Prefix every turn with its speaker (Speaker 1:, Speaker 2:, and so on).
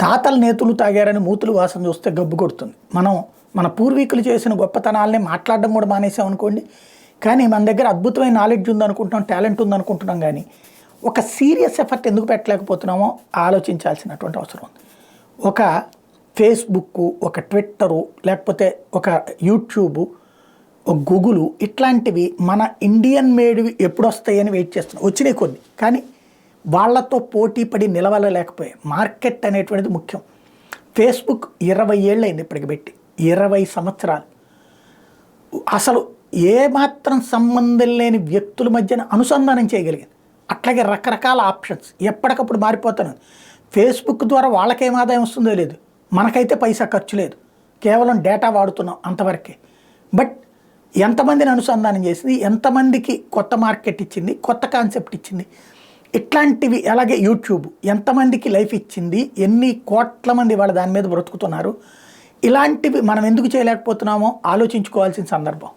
Speaker 1: తాతల నేతులు తాగారని మూతులు వాసన చూస్తే గబ్బు కొడుతుంది. మనం మన పూర్వీకులు చేసిన గొప్పతనాలని మాట్లాడడం కూడా మానేసాం అనుకోండి. కానీ మన దగ్గర అద్భుతమైన నాలెడ్జ్ ఉందనుకుంటున్నాం, టాలెంట్ ఉందనుకుంటున్నాం. కానీ ఒక సీరియస్ ఎఫర్ట్ ఎందుకు పెట్టలేకపోతున్నామో ఆలోచించాల్సినటువంటి అవసరం ఉంది. ఒక ఫేస్బుక్, ఒక ట్విట్టరు, లేకపోతే ఒక యూట్యూబు, ఒక గూగుల్, ఇట్లాంటివి మన ఇండియన్ మేడ్వి ఎప్పుడు వస్తాయని వెయిట్ చేస్తున్నాం. వచ్చినాయి కొన్ని, కానీ వాళ్లతో పోటీ పడి నిలవలేకపోయాయి. మార్కెట్ అనేటువంటిది ముఖ్యం. ఫేస్బుక్ 20 ఏళ్ళు అయింది ఇప్పటికి పెట్టి, 20 సంవత్సరాలు. అసలు ఏమాత్రం సంబంధం లేని వ్యక్తుల మధ్యన అనుసంధానం చేయగలిగింది. అట్లాగే రకరకాల ఆప్షన్స్ ఎప్పటికప్పుడు మారిపోతున్నాయి. ఫేస్బుక్ ద్వారా వాళ్ళకేం ఆదాయం వస్తుందో లేదు, మనకైతే పైసా ఖర్చు లేదు, కేవలం డేటా వాడుతున్నాం అంతవరకే. బట్ ఎంతమందిని అనుసంధానం చేసింది, ఎంతమందికి కొత్త మార్కెట్ ఇచ్చింది, కొత్త కాన్సెప్ట్ ఇచ్చింది. ఇట్లాంటివి అలాగే యూట్యూబ్ ఎంతమందికి లైఫ్ ఇచ్చింది, ఎన్ని కోట్ల మంది వాళ్ళ దాని మీద బ్రతుకుతున్నారు. ఇలాంటివి మనం ఎందుకు చేయలేకపోతున్నామో ఆలోచించుకోవాల్సిన సందర్భం.